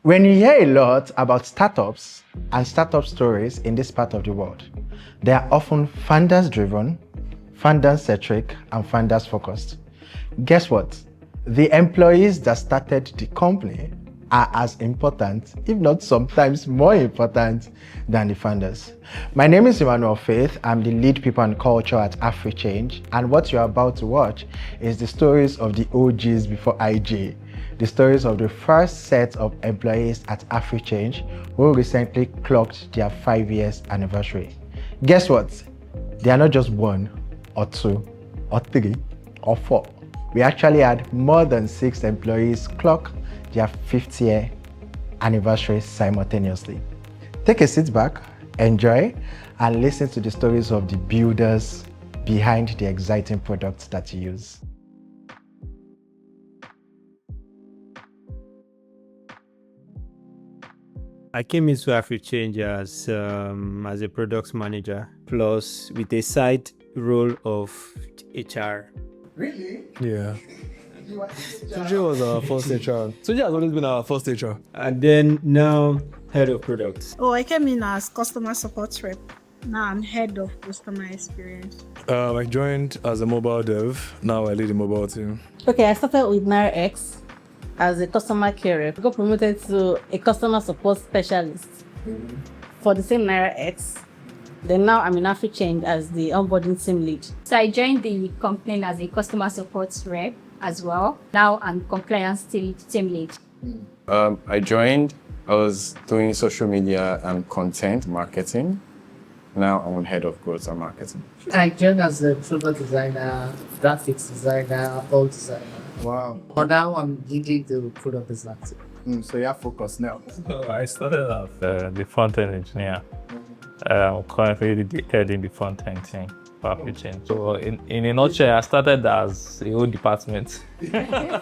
When you hear a lot about startups and startup stories in this part of the world, they are often founders-driven, founder-centric, and founders-focused. Guess what? The employees that started the company are as important, if not sometimes more important, than the founders. My name is Emmanuel Faith. I'm the lead people and culture at AfriChange, and what you're about to watch is the stories of the OGs before IJ, the stories of the first set of employees at AfriChange who recently clocked their 5 years anniversary. Guess what? They are not just 1 or 2 or 3 or 4. We actually had more than 6 employees clock their 5th year anniversary simultaneously. Take a seat back, enjoy, and listen to the stories of the builders behind the exciting products that you use. I came into AfriChange as a product manager, plus with a side role of HR. Really? Yeah. Tunji was our first HR. Tunji has always been our first HR. And then now head of products. Oh, I came in as customer support rep. Now I'm head of customer experience. I joined as a mobile dev. Now I lead the mobile team. Okay, I started with Naira X as a customer care rep. I got promoted to a customer support specialist for the same Naira X. Then now I'm in AfriChange as the onboarding team lead. So I joined the company as a customer support rep as well. Now I'm compliance team lead. I was doing social media and content marketing. Now I'm head of growth and marketing. I joined as a product designer, graphics designer, all designer. Wow. But now I'm leading the product design. So you have focus now. So I started as the front-end engineer. Currently heading the front-end team for AfriChange. So in a nutshell, I started as a whole department. Yeah.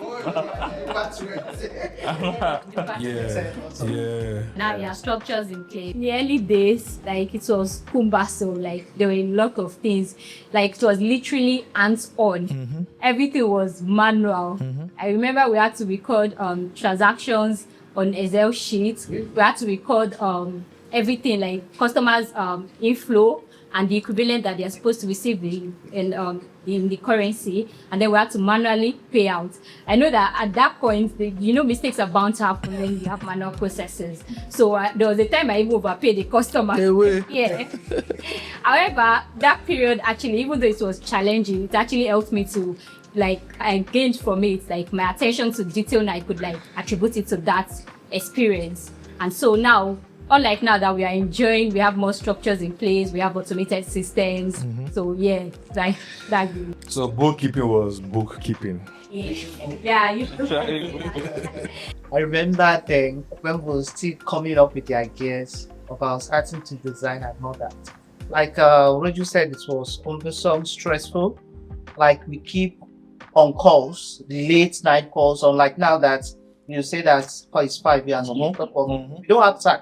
Now there are structures in place. In the early days, like it was cumbersome, like there were a lot of things. Like it was literally hands-on. Everything was manual. I remember we had to record transactions on Excel sheets. We had to record everything like customers inflow and the equivalent that they're supposed to receive in the currency, and then we had to manually pay out. I know that at that point, mistakes are bound to happen when you have manual processes. So there was a time I even overpaid the customer. Yeah. However, that period actually, even though it was challenging, it actually helped me to I gained from it my attention to detail, and I could attribute it to that experience. And so now, unlike now that we are enjoying, we have more structures in place, we have automated systems. So yeah, that. So bookkeeping was bookkeeping. Yeah. I remember then when we were still coming up with the ideas about starting to design and all that. When you said it was cumbersome, stressful, we keep on calls, the late night calls, unlike now that you say that it's 5 years, we don't have time.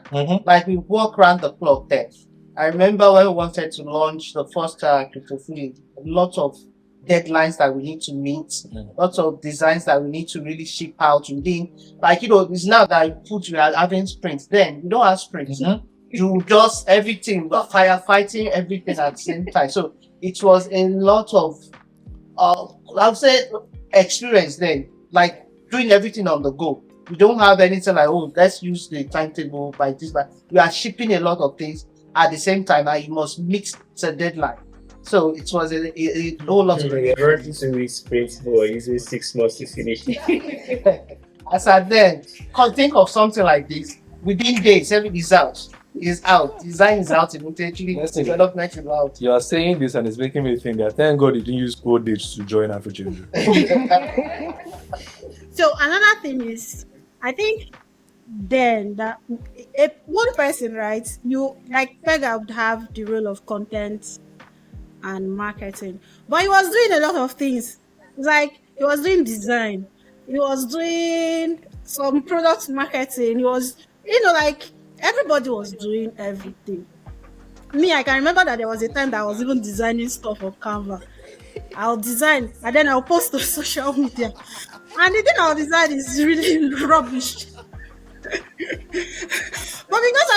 We walk around the clock there. I remember when we wanted to launch the first crypto-free, lots of deadlines that we need to meet, lots of designs that we need to really ship out within. It's now that we are having sprints. Then we don't have sprints. You just everything, firefighting, everything at the same time. So it was a lot of, I would say, experience then. Doing everything on the go. We don't have anything let's use the timetable by this, but we are shipping a lot of things at the same time, and you must meet the deadline. So it was a whole lot of experience. To weeks sprint for usually 6 months to finish. As I then think of something like this, within days, everything is out. Design is out immediately. Development is out. You are saying this and it's making me think that thank God you didn't use code dates to join AfriChange. So another thing is, I think then that if one person, right, Pega would have the role of content and marketing, but he was doing a lot of things. He was doing design, he was doing some product marketing, he was, everybody was doing everything. Me, I can remember that there was a time that I was even designing stuff on Canva. I'll design and then I'll post to social media. And the thing I'll design is really rubbish.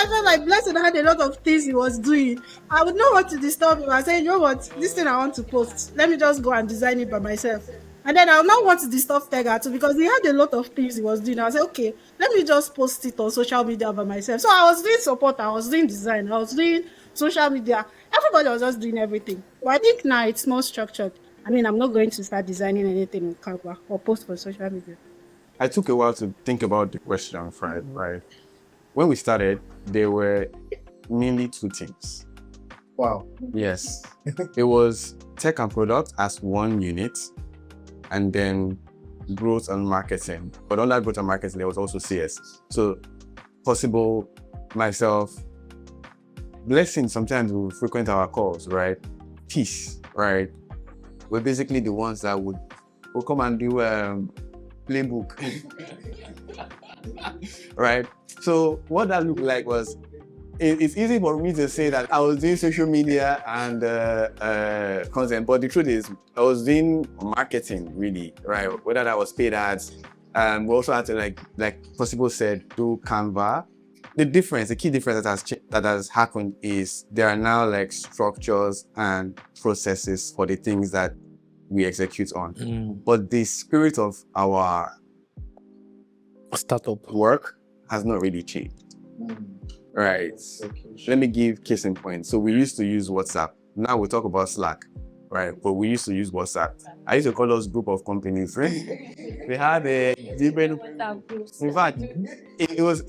I felt like Blessing had a lot of things he was doing. I would not want to disturb him. I said, you know what, this thing I want to post, let me just go and design it by myself. And then I would not want to disturb Tega too because he had a lot of things he was doing. I said, okay, let me just post it on social media by myself. So I was doing support, I was doing design, I was doing social media. Everybody was just doing everything. But I think now it's more structured. I mean, I'm not going to start designing anything in Canva or post for social media. I took a while to think about the question, right? When we started, there were mainly two things. Wow. Yes. It was tech and product as one unit, and then growth and marketing. But under growth and marketing, there was also CS. So Possible, myself, Blessing, sometimes we frequent our calls, right? Peace, right? We're basically the ones that would come and do playbook. Right? So what that looked like was, it's easy for me to say that I was doing social media and content, but the truth is I was doing marketing really, right? Whether that was paid ads, we also had to like Possible said, do Canva. The key difference that has happened is there are now like structures and processes for the things that we execute on. But the spirit of our Startup work has not really changed. Right. Let me give case in point. So we used to use WhatsApp. Now we talk about Slack, right? But we used to use WhatsApp. I used to call us group of companies. We had a different. In fact, it was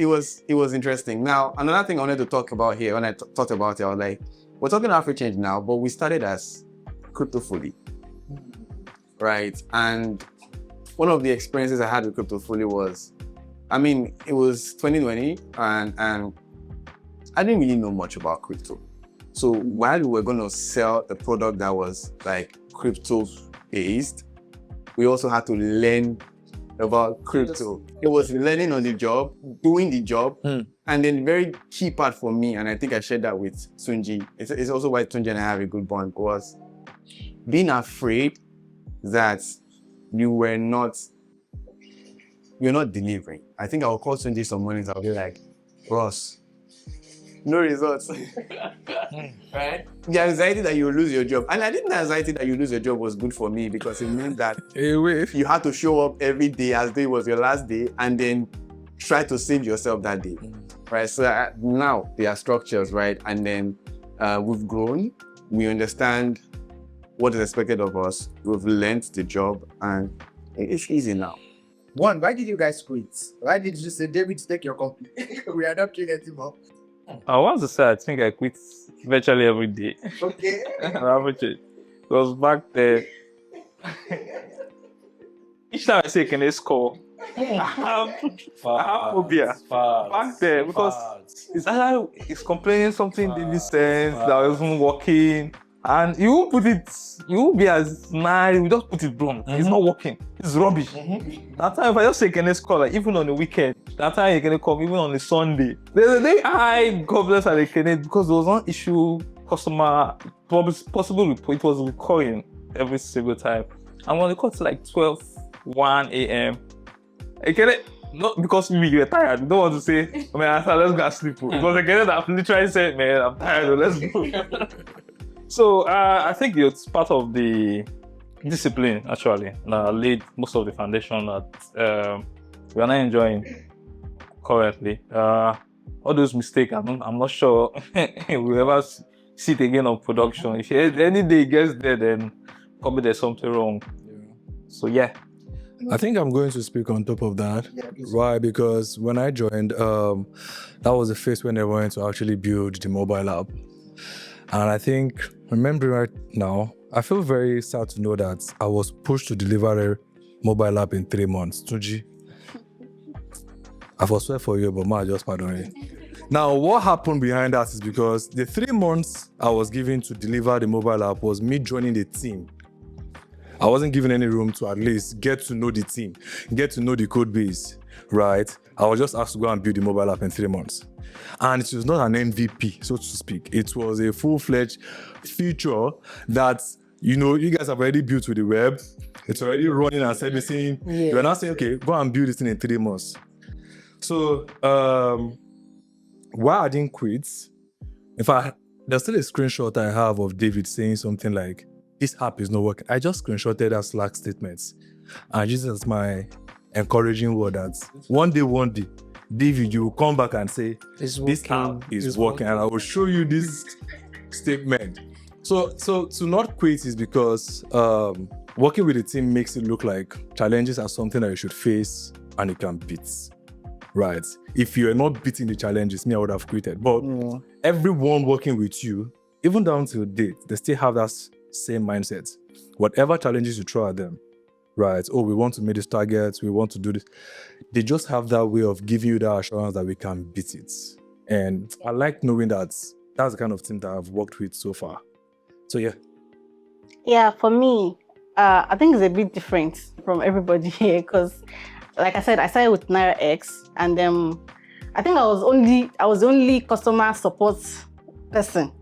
interesting. Now another thing I wanted to talk about here when I thought about it, I was like, we're talking AfriChange now, but we started as Crypto Fully, right? And one of the experiences I had with Crypto Fully was, I mean, it was 2020, and I didn't really know much about crypto. So while we were going to sell a product that was like crypto based, we also had to learn about crypto. It was learning on the job, doing the job. And then the very key part for me, and I think I shared that with Tunji, it's also why Tunji and I have a good bond, was being afraid that you're not delivering. I think I'll call Tunji some mornings, I'll be like, Ross, no results. Right? The anxiety that you lose your job. And I think the anxiety that you lose your job was good for me because it meant that you had to show up every day as though it was your last day and then try to save yourself that day. Right? So now there are structures, right? And then we've grown. We understand what is expected of us. We've learned the job and it's easy now. One, why did you guys quit? Why did you say, David, take your company? We are not doing it anymore. I want to say I think I quit virtually every day. Okay. Because back there, each time I say can I score, I have phobia back there because it's either it's complaining something didn't sense that wasn't working. And you won't be as nice, we just put it blunt. It's not working. It's rubbish. That time if I just say can I score, like even on the weekend, that time you can come even on a Sunday. There's a day I God bless her because there was one issue, customer possible it was recurring every single time. And when it got to like 1 a.m. Not because you were tired, you don't want to say, man, let's go and sleep. Because again, I've literally said, man, I'm tired, let's go. So I think it's part of the discipline actually laid most of the foundation that we are not enjoying currently. All those mistakes, I'm not sure we'll ever see it again on production. If any day it gets there, then probably there's something wrong. So yeah. I think I'm going to speak on top of that. Why? Because when I joined, that was the phase when they wanted to actually build the mobile app. And I think, remembering right now, I feel very sad to know that I was pushed to deliver a mobile app in 3 months. Tunji, I was swear for you, but ma, just pardon me. Now, what happened behind that is because the 3 months I was given to deliver the mobile app was me joining the team. I wasn't given any room to at least get to know the team, get to know the code base, right? I was just asked to go and build the mobile app in 3 months. And it was not an MVP, so to speak. It was a full-fledged feature that, you guys have already built with the web. It's already running and servicing. Yeah. You're not saying, okay, go and build this thing in 3 months. So why I didn't quit, in fact, there's still a screenshot I have of David saying something like, this app is not working. I just screenshotted that Slack statements and used it as my encouraging word that one day, David, you will come back and say, this app is working, and I will show you this statement. So to not quit is because working with a team makes it look like challenges are something that you should face and you can beat. Right. If you're not beating the challenges, I would have quitted. But everyone working with you, even down to date, they still have that same mindset. Whatever challenges you throw at them, right? Oh, we want to meet these targets, we want to do this. They just have that way of giving you that assurance that we can beat it. And I like knowing that that's the kind of team that I've worked with so far. So yeah. Yeah, for me, I think it's a bit different from everybody here because, like I said, I started with Naira X, and I think I was the only customer support person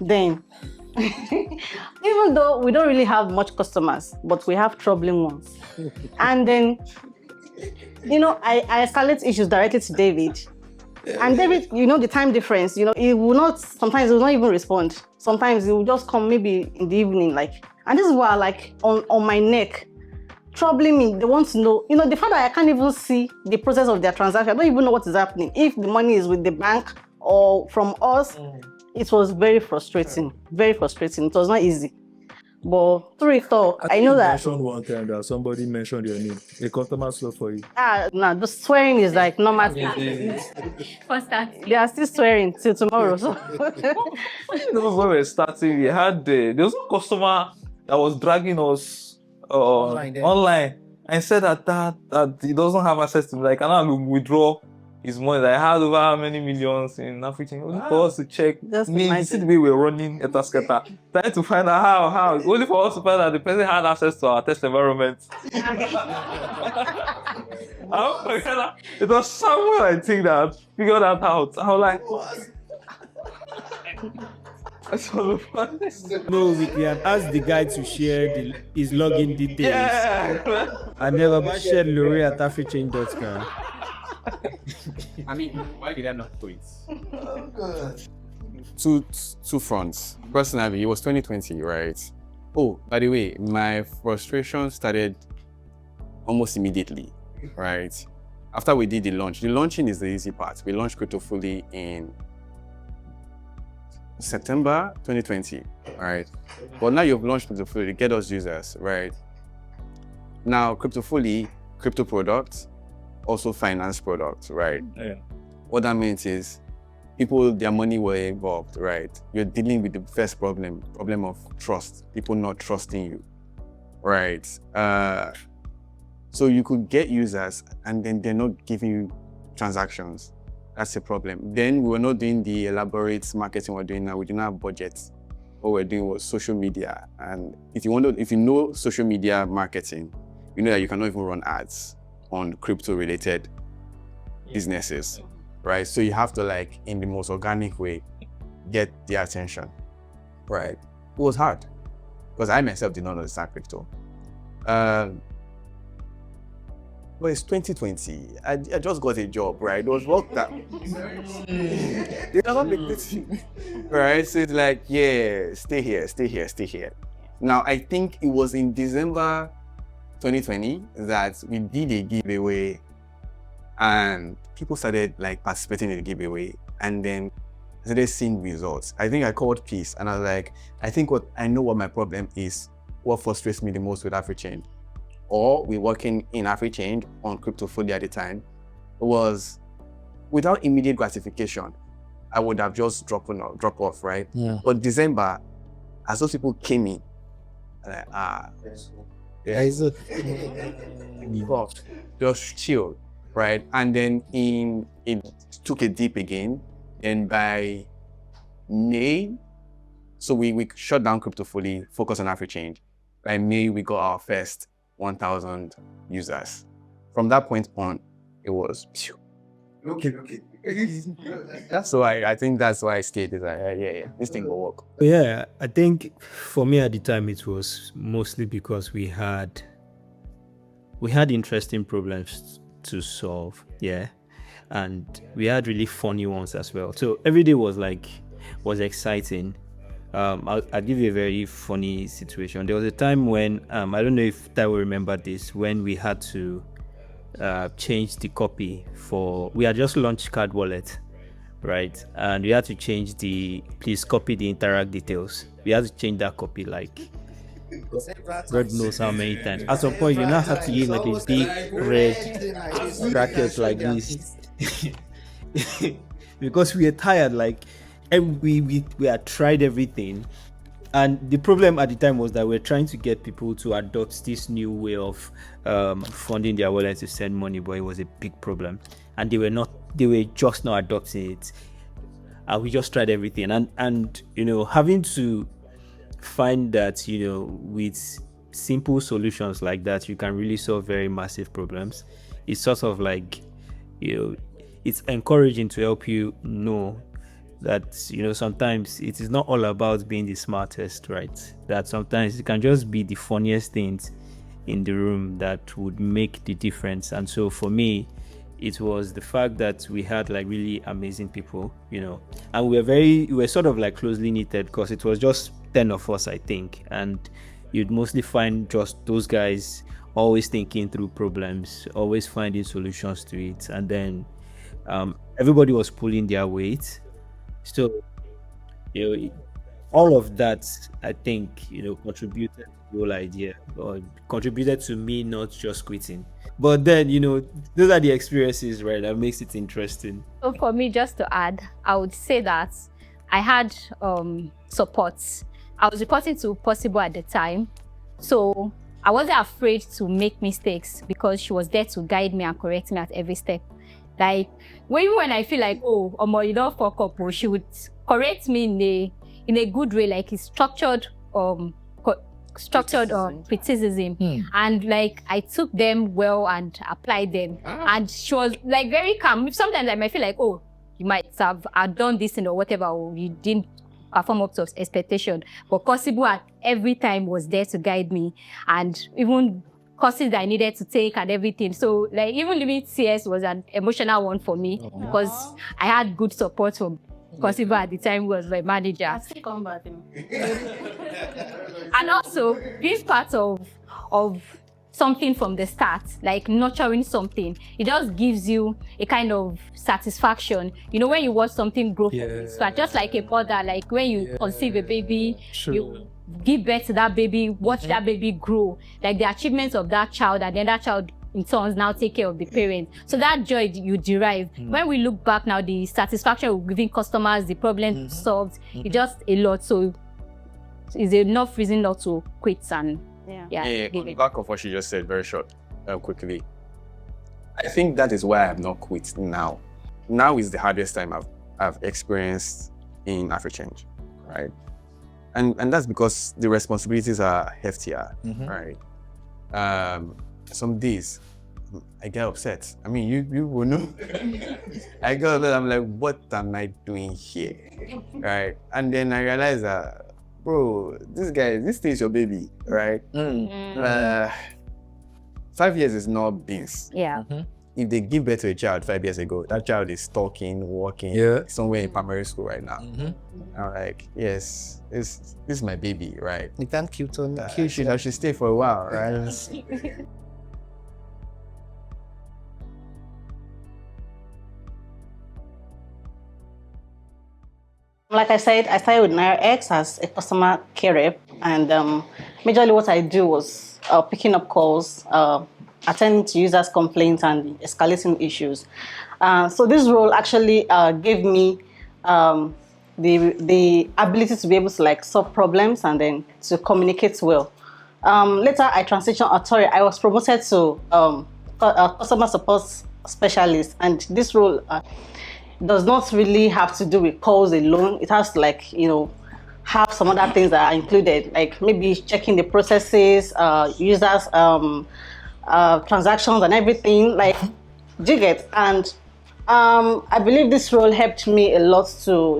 then. Even though we don't really have much customers, but we have troubling ones. And then, I escalate issues directly to David. And David, the time difference, he will not, sometimes he will not even respond. Sometimes he will just come maybe in the evening, and this is why, on my neck, troubling me. They want to know, the fact that I can't even see the process of their transaction. I don't even know what is happening. If the money is with the bank or from us, it was very frustrating. Very frustrating. It was not easy. But through it all, I know that. You mentioned one time that somebody mentioned your name. A customer slow for you. No, the swearing is like normal. First that. They are still swearing till tomorrow. So. When we were starting, we had there was a customer that was dragging us online and said that he doesn't have access to, like, and I will withdraw his money. I had over how many millions in AfriChange. Only for us to check. You see the way we're running Etasketa, trying to find out how. Only for us to find out the person had access to our test environment. It was someone, I think, that figured that out. I was like, what? No, we can ask the guy to share his login details. Yeah. I never shared Lori at AfriChange.com. I mean, why did I not do it? Two fronts. Personally, it was 2020, right? Oh, by the way, my frustration started almost immediately, right? After we did the launch. The launching is the easy part. We launched Crypto Fully in September 2020, right? But now you've launched Crypto Fully, get us users, right? Now, Crypto Fully, crypto products, also finance products, right? Yeah. What that means is people, their money were involved, right? You're dealing with the first problem of trust, people not trusting you, right? So you could get users and then they're not giving you transactions. That's a problem. Then we were not doing the elaborate marketing we're doing now. We didn't have budgets. What we're doing was social media. And if you know social media marketing, you know that you cannot even run ads on crypto-related businesses, right? So you have to, like, in the most organic way, get their attention, right? It was hard because I myself did not understand crypto. But it's 2020. I just got a job, right? It was work that they never make this thing, right? So it's like, yeah, stay here. Now, I think it was in December 2020 that we did a giveaway and people started, like, participating in the giveaway, and then I started seeing results. I think I called Peace and I was like, I know what my problem is, what frustrates me the most with AfriChange, or we're working in AfriChange on Crypto Fully at the time, was without immediate gratification, I would have just drop off, right? Yeah. But December, as those people came in, like, just chill, right? And then it took a dip again. And by May, so we shut down Crypto Fully, focus on AfriChange. By May, we got our first 1,000 users. From that point on, it was okay. That's why I think that's why I stayed. Is like, yeah, this thing will work. Yeah, I think for me at the time it was mostly because we had interesting problems to solve. Yeah, and we had really funny ones as well. So every day was exciting. I'll give you a very funny situation. There was a time when I don't know if I will remember this, when we had to change the copy we had just launched Card Wallet, right? And we had to change please copy the interact details. We had to change that copy God knows how many times. At some point, you now have to use like a big red bracket like this because we are tired. We had tried everything, and the problem at the time was that we're trying to get people to adopt this new way of funding their wallet to send money, but it was a big problem, and they were just not adopting it. And we just tried everything, and having to find that with simple solutions like that you can really solve very massive problems. It's sort of it's encouraging to help you know that sometimes it is not all about being the smartest, right? That sometimes it can just be the funniest things in the room that would make the difference. And so for me, it was the fact that we had really amazing people, and we were sort of closely knitted because it was just 10 of us, I think, and you'd mostly find just those guys always thinking through problems, always finding solutions to it, and then everybody was pulling their weight. So all of that, I think, contributed to the whole idea, or contributed to me not just quitting. But then, those are the experiences, right, that makes it interesting. So for me, just to add, I would say that I had support. I was reporting to Possible at the time, so I wasn't afraid to make mistakes because she was there to guide me and correct me at every step. When I feel you don't fuck up, she would correct me in a good way, it's structured criticism. And I took them well and applied them. And she was very calm. Sometimes I might feel you might have done this or whatever, or you didn't perform up to expectation, but Possible at every time was there to guide me, and even courses that I needed to take and everything. So even leaving CS was an emotional one for me because I had good support from Possible at the time, was my manager. I still come back. And also being part of something from the start, nurturing something, it just gives you a kind of satisfaction. When you watch something grow from the start, just like a mother, when you conceive a baby, you give birth to that baby, watch that baby grow, the achievements of that child, and then that child in turn now take care of the parents. So that joy you derive. When we look back now, the satisfaction of giving customers the problem solved, it's just a lot. So it's enough reason not to quit and on the back of what she just said, very short, quickly. I think that is why I have not quit now. Now is the hardest time I've experienced in AfriChange, right? And that's because the responsibilities are heftier, right? Some days I get upset. I mean, you will know. I get upset. I'm like, what am I doing here, right? And then I realize that, bro, this thing is your baby, right? 5 years is not beans. Yeah. If they give birth to a child 5 years ago, that child is talking, walking, somewhere in primary school right now. I'm like, yes, this is my baby, right? You can't keep on. I should stay for a while, right? Like I said, I started with Naira X as a customer care rep, and majorly what I do was picking up calls, attending to users' complaints, and escalating issues. So this role actually gave me the ability to be able to solve problems and then to communicate well. Later, I transitioned. I was promoted to customer support specialist, and this role does not really have to do with calls alone. It has to have some other things that are included, like maybe checking the processes, users, transactions and everything, do you get? And I believe this role helped me a lot to,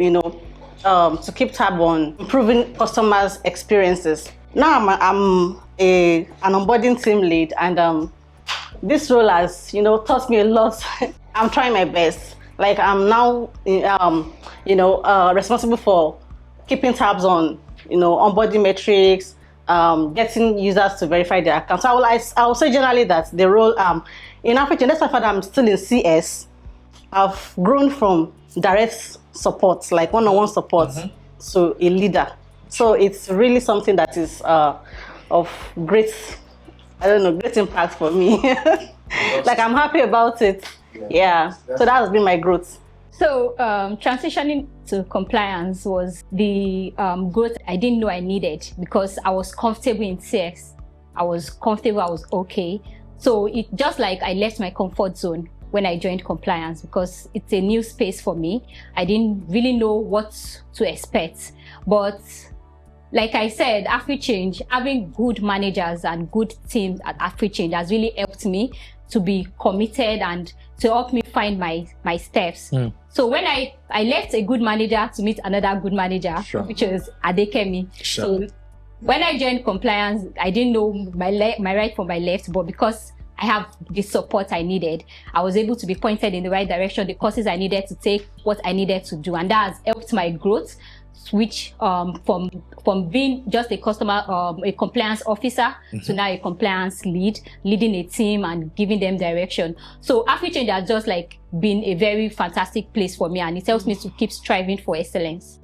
to keep tab on improving customers' experiences. Now I'm an onboarding team lead, and this role has, taught me a lot I'm trying my best. Like I'm now, responsible for keeping tabs on, onboarding metrics, getting users to verify their accounts. So I will say generally that the role in AfriChange, despite the fact that I'm still in CS, I've grown from direct support, like one-on-one support, to a leader. So it's really something that is of great, great impact for me. Like I'm happy about it. Yeah. So that has been my growth. So transitioning to compliance was the growth I didn't know I needed because I was comfortable in CS. I was comfortable, I was okay. So it just like I left my comfort zone when I joined compliance because it's a new space for me. I didn't really know what to expect. But like I said, AfriChange, having good managers and good teams at AfriChange has really helped me to be committed and to help me find my steps. So when I left a good manager to meet another good manager, which was Adekemi. So when I joined compliance, I didn't know my right from my left, but because I have the support I needed, I was able to be pointed in the right direction, the courses I needed to take, what I needed to do, and that has helped my growth switch from being just a a compliance officer to now a compliance lead, leading a team and giving them direction. So AfriChange has just like been a very fantastic place for me, and it helps me to keep striving for excellence.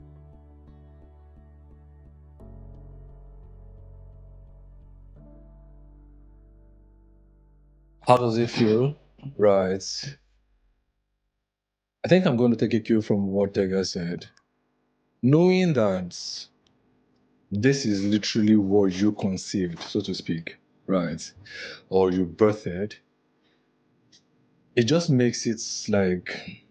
How does it feel? Right. I think I'm going to take a cue from what Tega said. Knowing that this is literally what you conceived, so to speak, right? Or you birthed, it just makes it like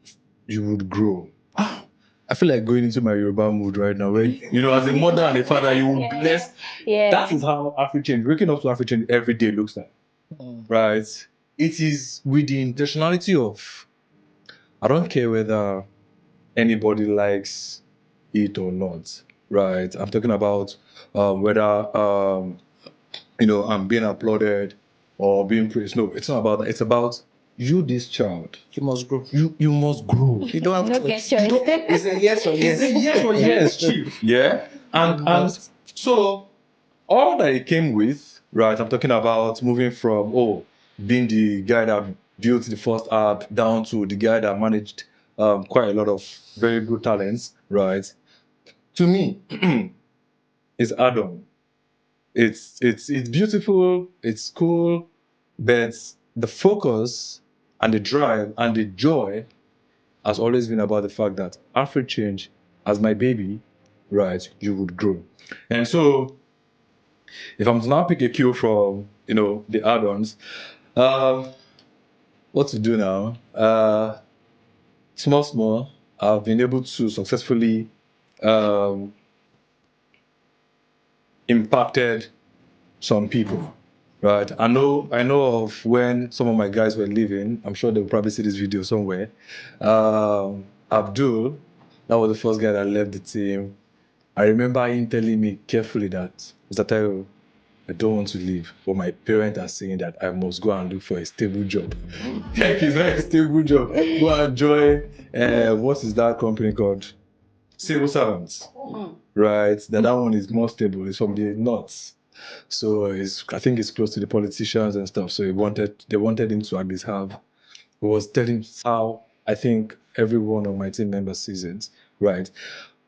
you would grow. I feel like going into my Yoruba mood right now, where, as a mother and a father, you will bless. Yeah. That is how AfriChange, waking up to AfriChange every day looks like, right? It is with the intentionality of, I don't care whether anybody likes it or not, right? I'm talking about whether I'm being applauded or being praised. No, it's not about that. It's about you, this child. You must grow. You must grow. You don't have No to. get choice. It's a yes or yes. It's a yes or yes, chief. Yeah. And so all that it came with, right? I'm talking about moving from being the guy that built the first app down to the guy that managed quite a lot of very good talents, right? To me, it's add-on. It's beautiful, it's cool, but the focus and the drive and the joy has always been about the fact that AfriChange, as my baby, right, you would grow. And so if I'm to now pick a cue from, the add-ons, what to do now? Small, I've been able to successfully impacted some people, right? I know of when some of my guys were leaving. I'm sure they'll probably see this video somewhere. Abdul, that was the first guy that left the team. I remember him telling me carefully that, Mr. Tayo, I don't want to leave, but my parents are saying that I must go and look for a stable job. Like, it's not a stable job. Go and join, what is that company called? Civil servants, right? That one is more stable. It's from the north. So I think it's close to the politicians and stuff. So they wanted him to at least have, he was telling how I think every one of my team members sees it, right?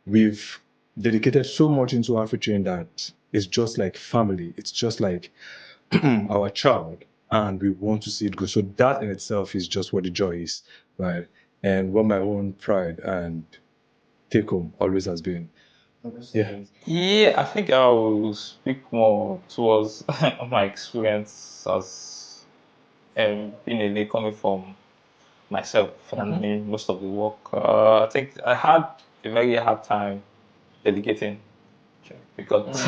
We've dedicated so much into AfriChange that it's just like family. It's just like our child, and we want to see it go. So that in itself is just what the joy is, right? And what my own pride and take home always has been. Yeah, I think I will speak more towards my experience as being a lead coming from myself and me, most of the work. I think I had a very hard time delegating because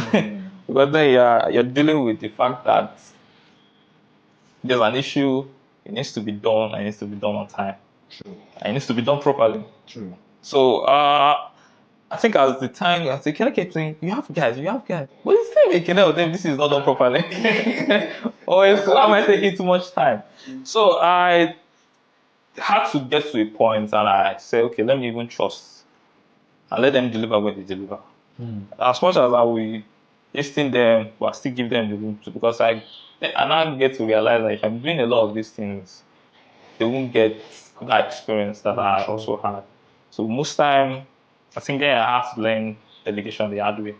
because then you're dealing with the fact that there's an issue, it needs to be done, and it needs to be done on time. True. And it needs to be done properly. True. So I think as the time I think I kept saying, you have guys. But it's still making out them this is not done properly. Or else why am I taking too much time? So it had to get to a point, and I said, okay, let me even trust and let them deliver when they deliver. As much as I will listen them, but I still give them the room to, because I now get to realize that if I'm doing a lot of these things, they won't get that experience that I also had. So most time, I think I have to learn delegation the hard way.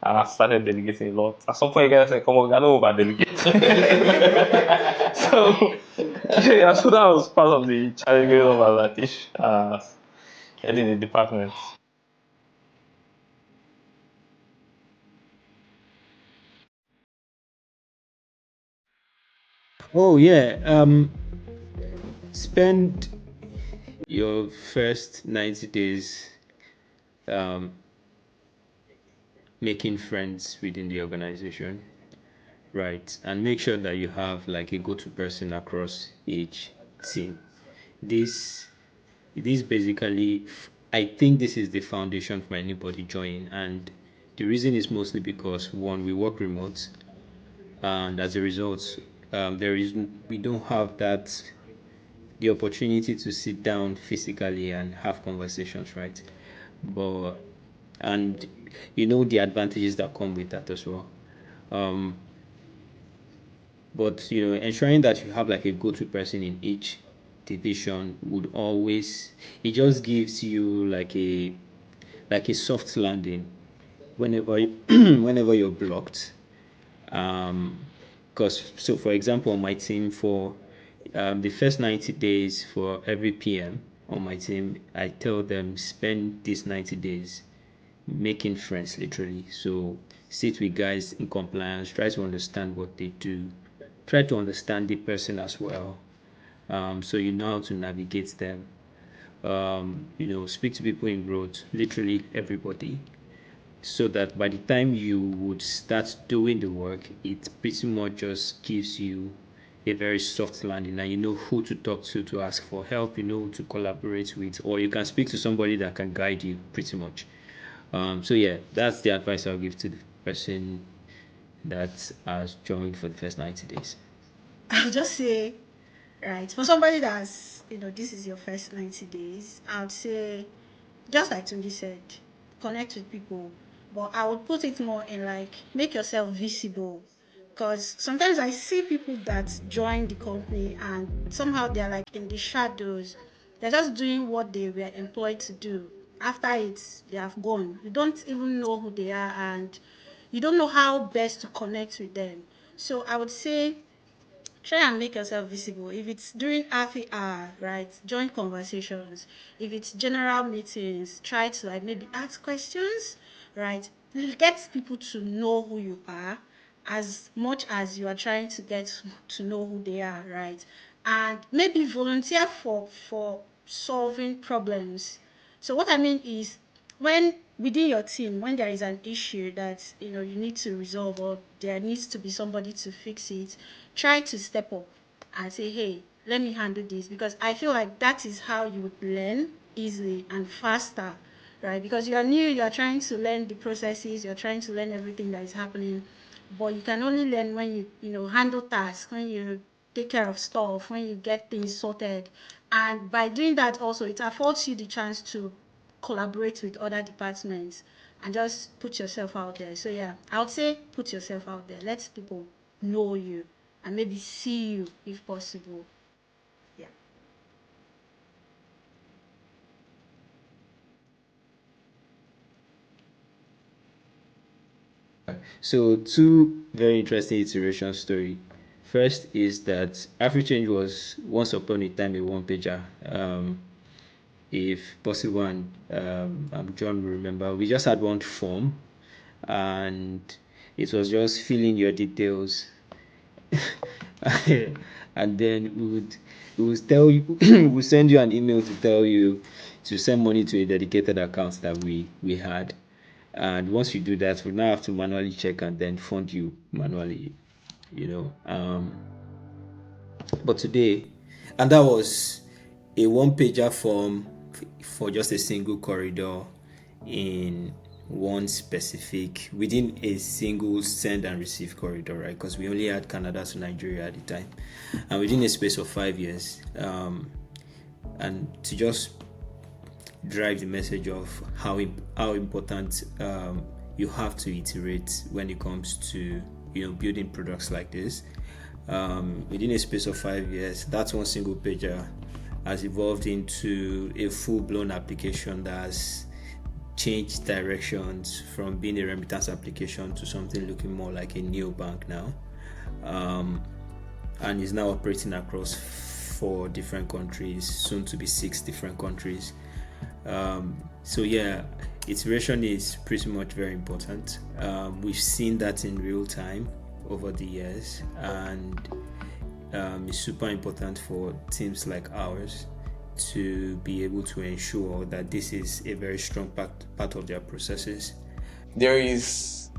And I started delegating a lot. At some point, I said, come on, I know over delegate. So, yeah, so that was part of the challenge of as I teach heading the department. Oh yeah. Spend your first 90 days um, making friends within the organization, right? And make sure that you have like a go-to person across each team. This this basically, I think this is the foundation for anybody joining, and the reason is mostly because one, we work remote, and as a result, there is we don't have that the opportunity to sit down physically and have conversations, right? But and you know the advantages that come with that as well. Um, but you know, ensuring that you have like a go-to person in each division would always, it just gives you like a soft landing whenever whenever you're blocked. Because so for example on my team for the first 90 days for every PM on my team, I tell them spend these 90 days making friends literally. So sit with guys in compliance, try to understand what they do, try to understand the person as well. So you know how to navigate them. You know, speak to people in growth, literally everybody, so that by the time you would start doing the work, it pretty much just gives you a very soft landing, and you know who to talk to ask for help, you know who to collaborate with, or you can speak to somebody that can guide you pretty much. So yeah, that's the advice I'll give to the person that has joined for the first 90 days. I'll just say, right, for somebody that's, this is your first 90 days, I would say, just like Tunji said, connect with people. But I would put it more in like, make yourself visible. Because sometimes I see people that join the company and somehow they're like in the shadows. They're just doing what they were employed to do. After it, they have gone. You don't even know who they are and you don't know how best to connect with them. So I would say try and make yourself visible. If it's during Afrey hour, right, join conversations. If it's general meetings, try to like maybe ask questions, right? Get people to know who you are as much as you are trying to get to know who they are, right? And maybe volunteer for solving problems. So what I mean is, when within your team, when there is an issue that you need to resolve, or there needs to be somebody to fix it, try to step up and say, hey, let me handle this, because I feel like that is how you would learn easily and faster, right? Because you are new, you are trying to learn the processes, you're trying to learn everything that is happening, but you can only learn when you handle tasks, when you take care of stuff, when you get things sorted. And by doing that also, it affords you the chance to collaborate with other departments and just put yourself out there. So yeah, I would say put yourself out there. Let people know you and maybe see you if possible. Yeah. So two very interesting iteration story. First is that AfriChange was once upon a time a one pager. If possible, and I'm John will remember, we just had one form, and it was just filling your details, and then we would tell you, we'll send you an email to tell you to send money to a dedicated account that we had. And once you do that, we now have to manually check and then fund you manually, you know. But today, and that was a one pager form for just a single corridor in one specific, within a single send and receive corridor, right? Because we only had Canada to Nigeria at the time, and within a space of 5 years, and to just drive the message of how important you have to iterate when it comes to building products like this. Within a space of 5 years, that one single pager has evolved into a full-blown application that has changed directions from being a remittance application to something looking more like a neobank now, and is now operating across 4 different countries, soon to be 6 different countries. So yeah, iteration is pretty much very important. We've seen that in real time over the years, and it's super important for teams like ours to be able to ensure that this is a very strong part of their processes. There is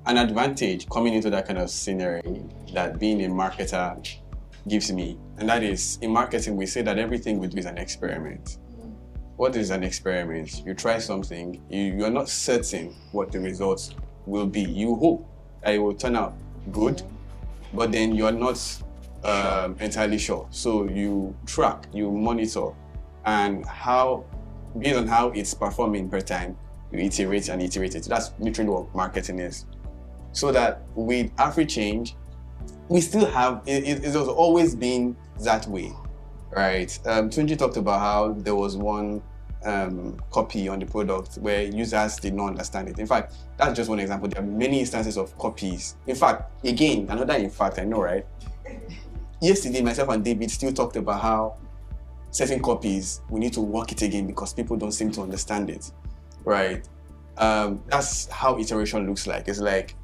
an advantage coming into that kind of scenery that being a marketer gives me, and that is, in marketing we say that everything we do is an experiment. What is an experiment? You try something, you are not certain what the results will be. You hope that it will turn out good, but then you are not entirely sure. So you track, you monitor, and based on how it's performing per time, you iterate and iterate it. That's literally what marketing is. So that with AfriChange, we still have, it has always been that way, right? Tunji talked about how there was one copy on the product where users did not understand it. In fact, that's just one example. There are many instances of copies. In fact, again, another in fact, I know, right? Yesterday, myself and David still talked about how certain copies, we need to work it again because people don't seem to understand it, right? That's how iteration looks like. It's like,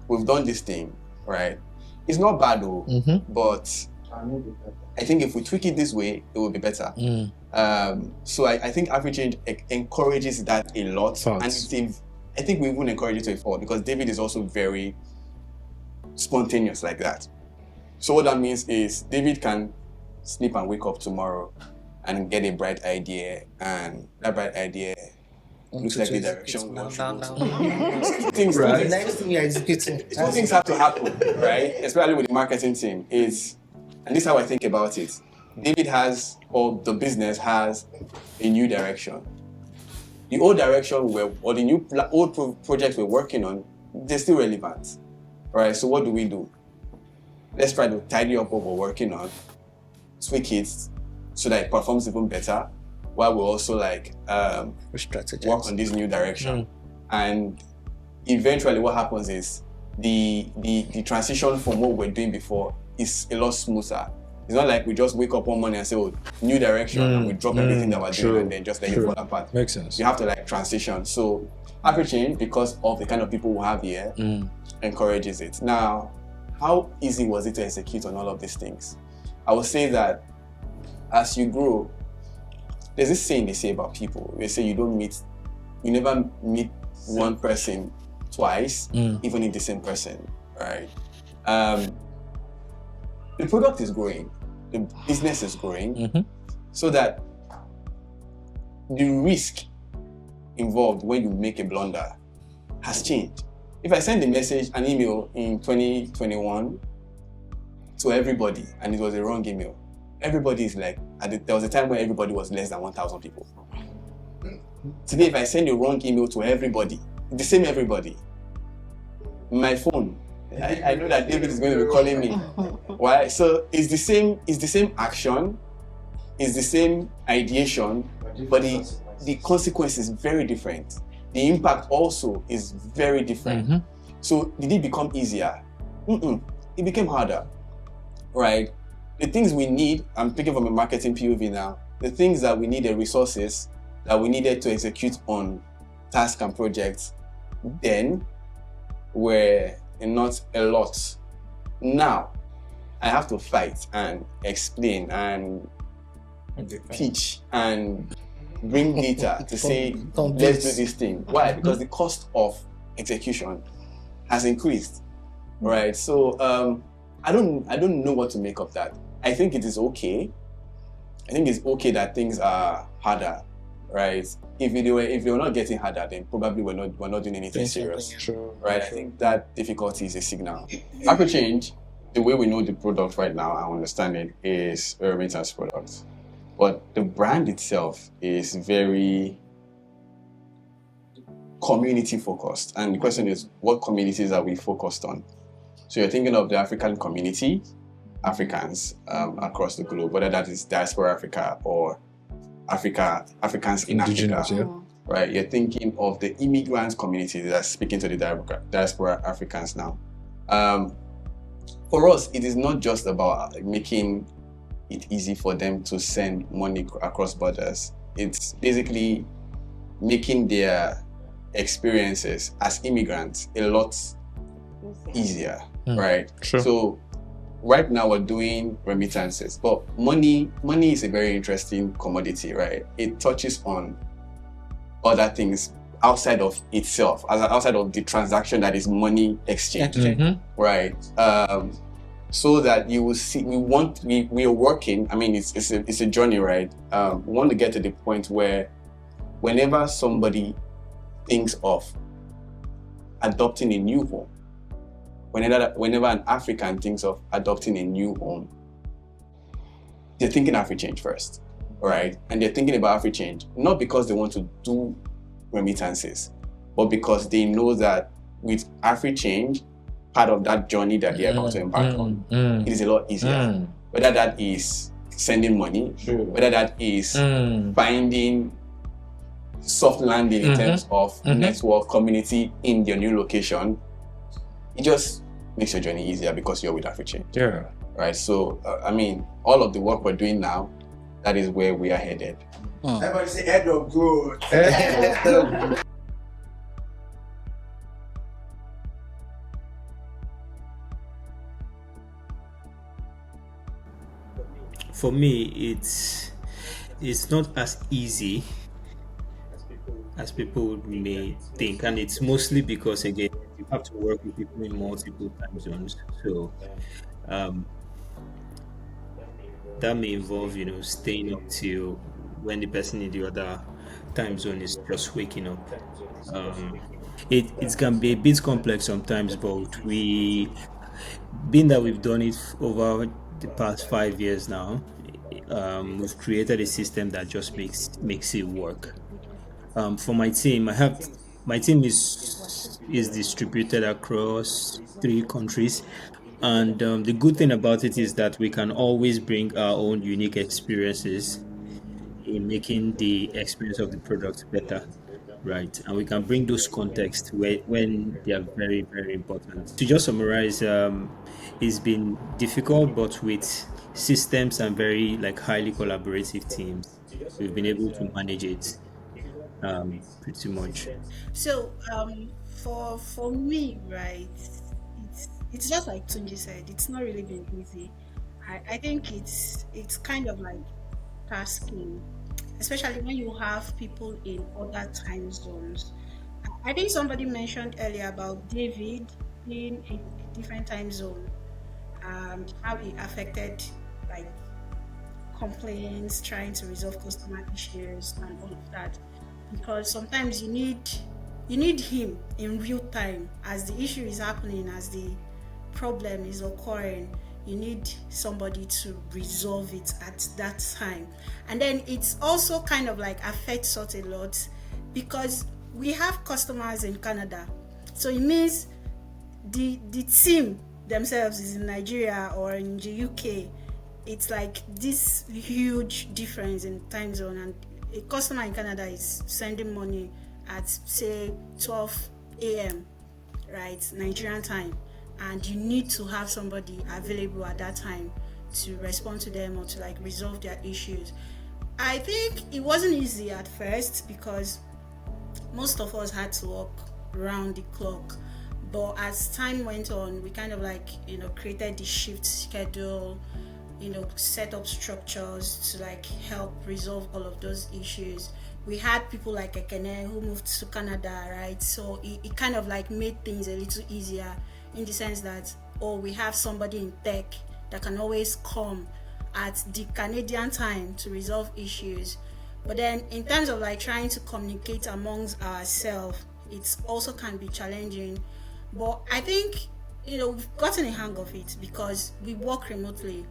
we've done this thing, right? It's not bad though, but I think if we tweak it this way, it will be better. So I think AfriChange encourages that a lot. And I think we even encourage it to a fault because David is also very spontaneous like that. So what that means is David can sleep and wake up tomorrow and get a bright idea, and that bright idea looks like the direction we want to go. Two things have to happen, right? Especially with the marketing team and this is how I think about it. David has, or the business has, a new direction. The old direction or the old projects we're working on, they're still relevant, right? So what do? Let's try to tidy up what we're working on, tweak it so that it performs even better, while we also work on this new direction. And eventually what happens is the transition from what we're doing before is a lot smoother. It's not like we just wake up one morning and say, oh, new direction, and we drop everything that we're doing and then just let it fall apart. Makes sense. You have to transition. So AfriChange, because of the kind of people we have here, encourages it. Now, how easy was it to execute on all of these things? I would say that as you grow, there's this saying they say about people. They say you never meet one person twice, even if the same person, right? The product is growing, the business is growing, so that the risk involved when you make a blunder has changed. If I send an email in 2021 to everybody and it was a wrong email, everybody is there was a time where everybody was less than 1,000 people. Today, if I send a wrong email to everybody, the same everybody, my phone, I know that David is going to be calling me. Why? So it's the same action, it's the same ideation, but the consequence is very different. The impact also is very different. So did it become easier? It became harder, right? The things we need, I'm thinking from a marketing POV now, the things that we needed, resources that we needed to execute on tasks and projects then were not a lot. Now, I have to fight and explain and pitch and bring data to say, let's do this thing. Why? Because the cost of execution has increased, right? So I don't know what to make of that. I think it is okay. I think it's okay that things are harder, right? If they were not getting harder, then probably we're not doing anything serious, right? I think that difficulty is a signal. AfriChange, the way we know the product right now, I understand it, is a remittance product. but the brand itself is very community focused. And the question is, what communities are we focused on? So you're thinking of the African community, Africans across the globe, whether that is diaspora Africa or Africans in Indigenous, Africa, yeah. right? You're thinking of the immigrant community that's speaking to the diaspora Africans now. For us, it is not just about making it easy for them to send money across borders. It's basically making their experiences as immigrants a lot easier, right? Sure. So right now we're doing remittances, but money is a very interesting commodity, right? It touches on other things outside of itself, outside of the transaction that is money exchange, right? So that you will see, we are working. I mean, it's a journey, right? We want to get to the point where whenever somebody thinks of adopting a new home, whenever an African thinks of adopting a new home, they're thinking AfriChange first, all right? And they're thinking about AfriChange, not because they want to do remittances, but because they know that with AfriChange, part of that journey that they're about to embark on, it is a lot easier. Whether that is sending money, whether that is finding soft landing in terms of network, community in their new location, it just makes your journey easier because you're with AfriChange. Yeah. Right. So, I mean, all of the work we're doing now, that is where we are headed. Everybody say head of good. For me, it's not as easy as people may think, and it's mostly because, again, you have to work with people in multiple time zones. So that may involve, staying up till when the person in the other time zone is just waking up. It can be a bit complex sometimes, but being that we've done it over the past 5 years now, we've created a system that just makes it work. For my team, my team is distributed across 3 countries, and the good thing about it is that we can always bring our own unique experiences in making the experience of the product better, right? And we can bring those contexts when they are very, very important. To just summarize, it's been difficult, but with systems and very highly collaborative teams, we've been able to manage it pretty much. So for me, right, it's just like Tunji said, it's not really been easy. I think it's kind of like tasking, especially when you have people in other time zones. I think somebody mentioned earlier about David being in a different time zone, how it affected like complaints, trying to resolve customer issues and all of that. Because sometimes you need him in real time as the issue is happening, as the problem is occurring. You need somebody to resolve it at that time. And then it's also kind of like affects us a lot because we have customers in Canada. So it means the team themselves is in Nigeria or in the UK. It's like this huge difference in time zone, and a customer in Canada is sending money at say 12 a.m. right, Nigerian time, and you need to have somebody available at that time to respond to them or to like resolve their issues. I think it wasn't easy at first because most of us had to work round the clock, but as time went on, we kind of like created the shift schedule, set up structures to like help resolve all of those issues. We had people like Ekene who moved to Canada, right? So it kind of like made things a little easier in the sense that, we have somebody in tech that can always come at the Canadian time to resolve issues. But then in terms of like trying to communicate amongst ourselves, it's also can be challenging. But I think, we've gotten a hang of it because we work remotely.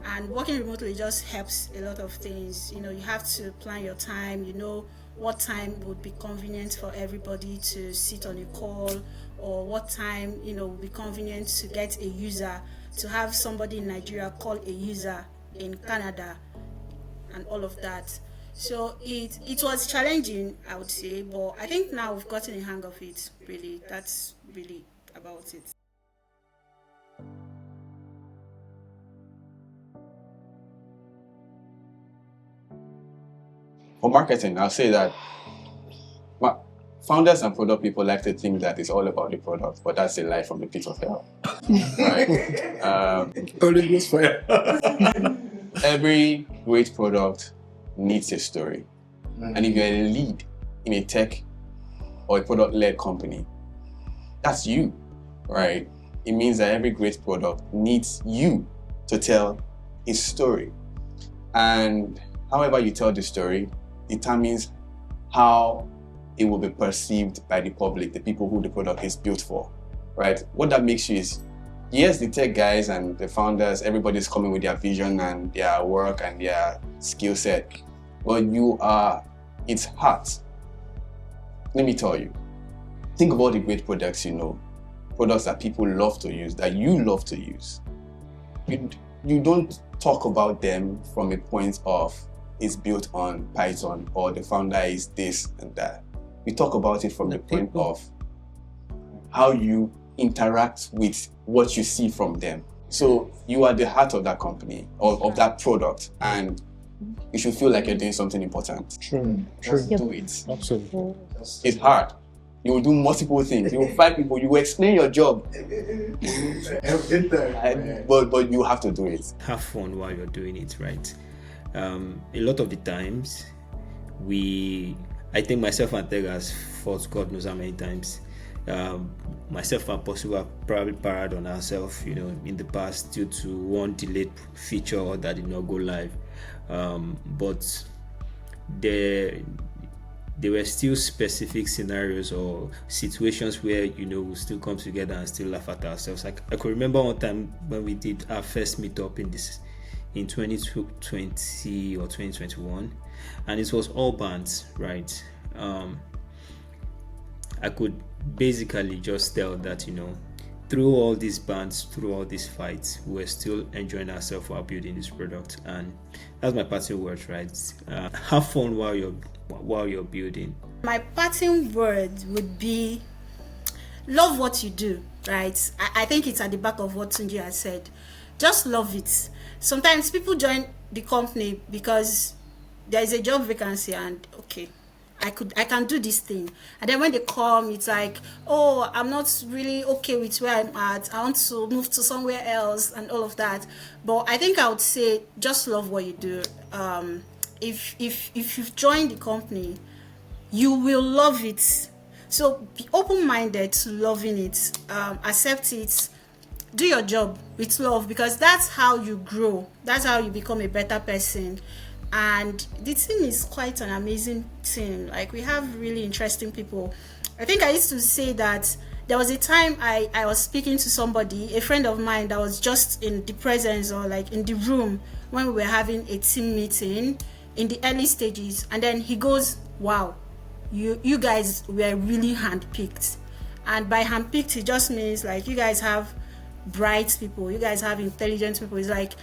And working remotely just helps a lot of things. You know, you have to plan your time, you know what time would be convenient for everybody to sit on a call, or what time, you know, would be convenient to get a user, to have somebody in Nigeria call a user in Canada, and all of that. So it was challenging, I would say, but I think now we've gotten a hang of it, really. That's really about it. For marketing, I'll say that founders and product people like to think that it's all about the product, but that's a lie from the pit of hell. Right? Only goes for Every great product needs a story. And if you're a lead in a tech or a product-led company, that's you, right? It means that every great product needs you to tell its story. And however you tell the story determines how it will be perceived by the public, the people who the product is built for, right? What that makes you is, yes, the tech guys and the founders, everybody's coming with their vision and their work and their skill set, but you are its heart. Let me tell you, think of all the great products you know, products that people love to use, that you love to use. You don't talk about them from a point of it's built on Python or the founder is this and that. We talk about it from the point of how you interact with what you see from them. So you are the heart of that company or of that product, and you should feel like you're doing something important. True. Just do it. Absolutely. It's hard. You will do multiple things. You will fight people. You will explain your job. But you have to do it. Have fun while you're doing it, right? A lot of the times, I think myself and Teg has fought God knows how many times. Myself and Possible have probably parried on ourselves, you know, in the past due to one delayed feature that did not go live. But there were still specific scenarios or situations where, you know, we still come together and still laugh at ourselves. I could remember one time when we did our first meetup in 2020 or 2021, and it was all bands, right? I could basically just tell that, you know, through all these bands, through all these fights, we're still enjoying ourselves while building this product. And that's my parting words, right? Have fun while you're building. My parting word would be love what you do, right? I think it's at the back of what Tunji has said. Just love it. Sometimes people join the company because there is a job vacancy and okay, I can do this thing, and then when they come, it's like, oh, I'm not really okay with where I'm at, I want to move to somewhere else and all of that. But I think I would say just love what you do. If you've joined the company, you will love it. So be open-minded to loving it. Accept it. Do your job with love, because that's how you grow. That's how you become a better person. And the team is quite an amazing team. Like, we have really interesting people. I think I used to say that there was a time I was speaking to somebody, a friend of mine, that was just in the presence or like in the room when we were having a team meeting in the early stages, and then he goes, wow, you guys were really handpicked. And by handpicked, it just means like you guys have bright people, you guys have intelligent people. It's like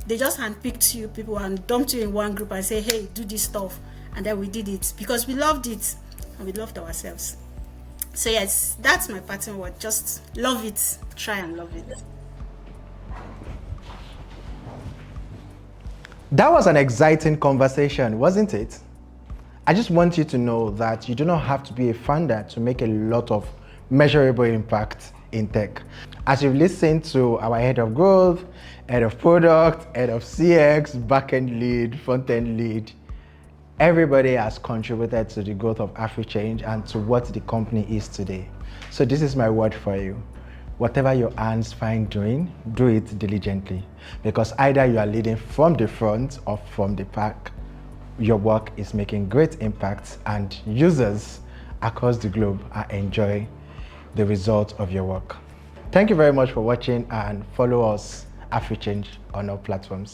they just handpicked you people and dumped you in one group and say, hey, do this stuff. And then we did it because we loved it and we loved ourselves. So yes, that's my parting word. Just love it. Try and love it. That was an exciting conversation, wasn't it? I just want you to know that you do not have to be a founder to make a lot of measurable impact in tech. As you've listened to our head of growth, head of product, head of CX, backend lead, front-end lead, everybody has contributed to the growth of AfriChange and to what the company is today. So this is my word for you. Whatever your hands find doing, do it diligently, because either you are leading from the front or from the back, your work is making great impact and users across the globe are enjoying the result of your work. Thank you very much for watching, and follow us, AfriChange, on all platforms.